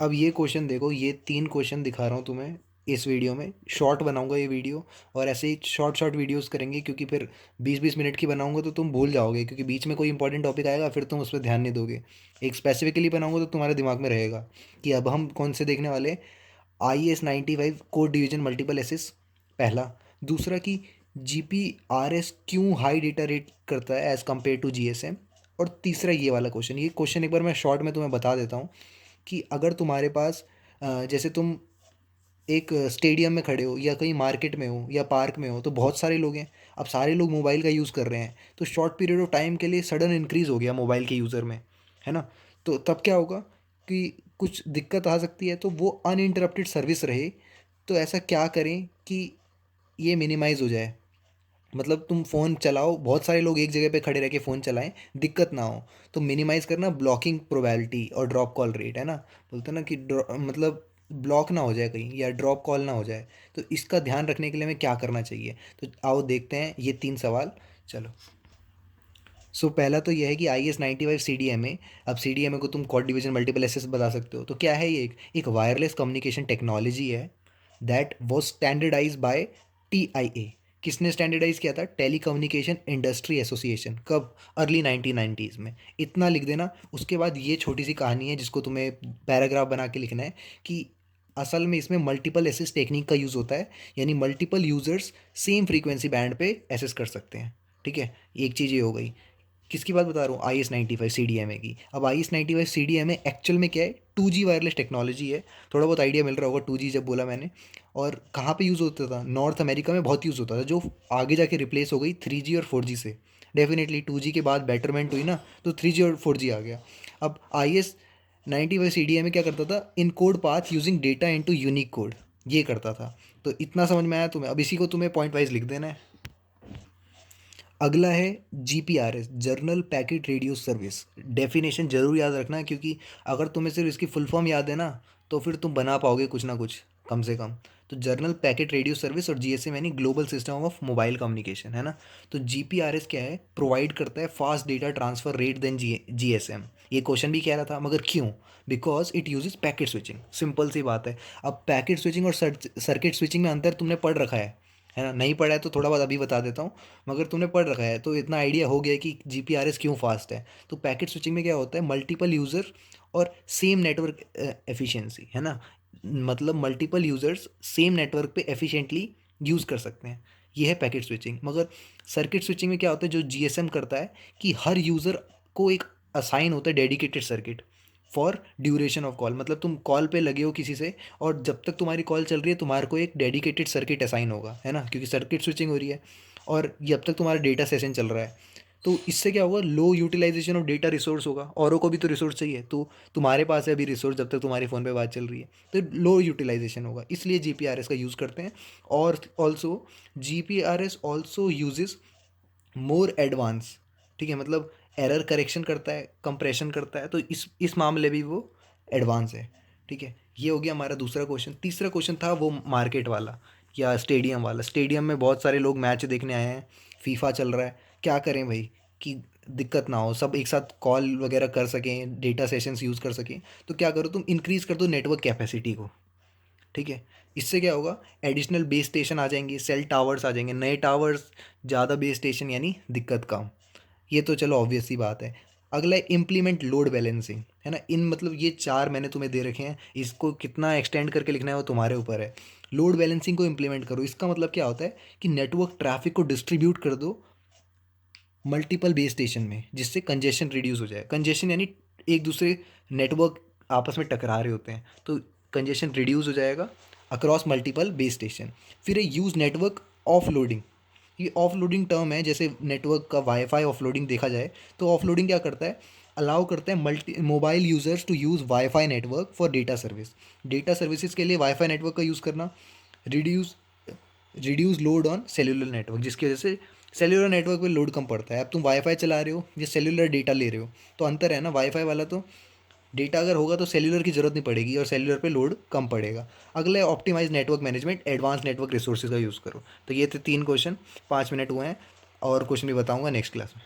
अब ये क्वेश्चन देखो, ये 3 क्वेश्चन दिखा रहा हूँ तुम्हें इस वीडियो में। शॉर्ट बनाऊंगा ये वीडियो, और ऐसे ही शॉर्ट शॉर्ट वीडियोस करेंगे, क्योंकि फिर 20-20 मिनट की बनाऊंगा तो तुम भूल जाओगे, क्योंकि बीच में कोई इंपॉर्टेंट टॉपिक आएगा फिर तुम उस पर ध्यान नहीं दोगे। एक स्पेसिफिकली बनाऊंगा तो तुम्हारे दिमाग में रहेगा कि अब हम कौन से देखने वाले। IS-95 code division multiple assess, पहला। दूसरा कि GPRS क्यों हाई डेटा रेट करता है एज़ कम्पेयर टू GSM। और तीसरा ये वाला क्वेश्चन, ये क्वेश्चन एक बार मैं शॉर्ट में तुम्हें बता देता हूँ कि अगर तुम्हारे पास जैसे तुम एक स्टेडियम में खड़े हो या कहीं मार्केट में हो या पार्क में हो, तो बहुत सारे लोग हैं। अब सारे लोग मोबाइल का यूज़ कर रहे हैं, तो शॉर्ट पीरियड ऑफ टाइम के लिए सडन इंक्रीज़ हो गया मोबाइल के यूज़र में, है ना। तो तब क्या होगा कि कुछ दिक्कत आ सकती है, तो वो अनइंटरप्टेड सर्विस रहे। तो ऐसा क्या करें कि ये मिनिमाइज़ हो जाए। मतलब तुम फ़ोन चलाओ, बहुत सारे लोग एक जगह पे खड़े रह के फ़ोन चलाएं, दिक्कत ना हो। तो मिनिमाइज़ करना ब्लॉकिंग प्रोबेबिलिटी और ड्रॉप कॉल रेट, है ना। बोलते हैं ना कि मतलब ब्लॉक ना हो जाए कहीं, या ड्रॉप कॉल ना हो जाए। तो इसका ध्यान रखने के लिए हमें क्या करना चाहिए। तो आओ देखते हैं ये 3 सवाल। चलो। पहला तो ये है कि IS-95 CDMA। अब CDMA को तुम कॉड डिवीजन मल्टीपल एसेस बता सकते हो। तो क्या है ये, एक वायरलेस कम्युनिकेशन टेक्नोलॉजी है that was standardize by TIA। किसने स्टैंडर्डाइज किया था? Telecommunication industry association. कब? अर्ली 1990s में। इतना लिख देना। उसके बाद ये छोटी सी कहानी है जिसको तुम्हें पैराग्राफ बना के लिखना है कि असल में इसमें मल्टीपल एसेस टेक्निक का यूज़ होता है, यानी multiple users same frequency band पे एसेस कर सकते हैं। ठीक है, एक चीज़ ये हो गई। किसकी बात बता रहा हूँ? IS-95 CDMA की। अब IS-95 CDMA एक्चुअल में क्या है? 2G वायरलेस टेक्नोलॉजी है। थोड़ा बहुत आइडिया मिल रहा होगा 2G जब बोला मैंने। और कहाँ पे यूज़ होता था? नॉर्थ अमेरिका में बहुत यूज़ होता था, जो आगे जाके रिप्लेस हो गई 3G और 4G से। डेफिनेटली 2G के बाद बेटरमेंट हुई ना, तो 3G और 4G आ गया। अब IS-95 CDMA क्या करता था? In code path using data into unique code, ये करता था। तो इतना समझ में आया तुम्हें? अब इसी को तुम्हें पॉइंट वाइज लिख देना है। अगला है GPRS, journal packet radio service. Definition जरूर याद रखना, क्योंकि अगर तुम्हें सिर्फ इसकी फुल फॉर्म याद है ना, तो फिर तुम बना पाओगे कुछ ना कुछ, कम से कम। तो जर्नल पैकेट रेडियो सर्विस, और GSM यानी global system of mobile communication, है ना। तो GPRS क्या है? प्रोवाइड करता है fast data transfer rate then GSM। ये क्वेश्चन भी कह रहा था, मगर क्यों? Because it uses packet switching. Simple सी बात है। अब पैकेट स्विचिंग और सर्किट स्विचिंग में अंतर तुमने पढ़ रखा है ना। नहीं पढ़ा है तो थोड़ा बहुत अभी बता देता हूँ। मगर तुमने पढ़ रखा है तो इतना आइडिया हो गया कि GPRS क्यों फास्ट है। तो पैकेट स्विचिंग में क्या होता है? मल्टीपल यूज़र और सेम नेटवर्क एफिशिएंसी, है ना। मतलब मल्टीपल यूज़र्स सेम नेटवर्क पे एफिशिएंटली यूज़ कर सकते हैं, ये है पैकेट स्विचिंग। मगर सर्किट स्विचिंग में क्या होता है, जो GSM करता है कि हर यूज़र को एक असाइन होता है dedicated circuit for duration of call. मतलब तुम कॉल पे लगे हो किसी से, और जब तक तुम्हारी कॉल चल रही है तुम्हारे को एक डेडिकेटेड सर्किट असाइन होगा, है ना, क्योंकि सर्किट स्विचिंग हो रही है। और जब तक तुम्हारा डेटा सेशन चल रहा है, तो इससे क्या होगा? लो यूटिलाइजेशन ऑफ डेटा रिसोर्स होगा। औरों को भी तो रिसोर्स चाहिए, तो तुम्हारे पास है अभी रिसोर्स जब तक तुम्हारे फ़ोन पे बात चल रही है, तो लो यूटिलाइजेशन होगा, इसलिए GPRS का यूज़ करते हैं। और also GPRS also uses more advance. ठीक है, मतलब एरर करेक्शन करता है, कंप्रेशन करता है, तो इस मामले भी वो एडवांस है। ठीक है, ये हो गया हमारा दूसरा क्वेश्चन। तीसरा क्वेश्चन था वो मार्केट वाला या स्टेडियम वाला। स्टेडियम में बहुत सारे लोग मैच देखने आए हैं, फीफा चल रहा है। क्या करें भाई कि दिक्कत ना हो, सब एक साथ कॉल वगैरह कर सकें, डेटा सेशंस यूज़ कर सकें। तो क्या करो तुम? इंक्रीज़ कर दो नेटवर्क कैपेसिटी को। ठीक है, इससे क्या होगा? एडिशनल बेस स्टेशन आ जाएंगे, सेल टावर्स आ जाएंगे, नए टावर्स, ज़्यादा बेस स्टेशन, यानी दिक्कत कम। ये तो चलो ऑब्वियस सी बात है। अगला है इम्प्लीमेंट लोड बैलेंसिंग, है ना। इन मतलब ये 4 मैंने तुम्हें दे रखे हैं, इसको कितना एक्सटेंड करके लिखना है वो तुम्हारे ऊपर है। लोड बैलेंसिंग को इम्प्लीमेंट करो, इसका मतलब क्या होता है कि नेटवर्क ट्रैफिक को डिस्ट्रीब्यूट कर दो मल्टीपल बेस स्टेशन में, जिससे कंजेशन रिड्यूस हो जाए। कंजेशन यानी एक दूसरे नेटवर्क आपस में टकरा रहे होते हैं, तो कंजेशन रिड्यूस हो जाएगा अक्रॉस मल्टीपल बेस स्टेशन। फिर है यूज़ नेटवर्क ऑफ लोडिंग। ये ऑफ लोडिंग टर्म है, जैसे नेटवर्क का वाईफाई ऑफ लोडिंग देखा जाए, तो ऑफ लोडिंग क्या करता है? अलाउ करता है multi mobile users to use wifi network for data service. Data services के लिए वाईफाई नेटवर्क का यूज़ करना। Reduce reduce load on cellular network, जिसकी वजह से सेल्यूलर नेटवर्क पे लोड कम पड़ता है। अब तुम वाईफाई चला रहे हो या सेल्यूलर डेटा ले रहे हो, तो अंतर है ना। वाईफाई वाला तो डेटा अगर होगा तो सेल्यूलर की ज़रूरत नहीं पड़ेगी, और सेल्यूलर पे लोड कम पड़ेगा। अगला है optimize network management, advance network resources का यूज़ करो। तो ये थे 3 क्वेश्चन, 5 मिनट हुए हैं, और क्वेश्चन भी बताऊंगा नेक्स्ट क्लास में।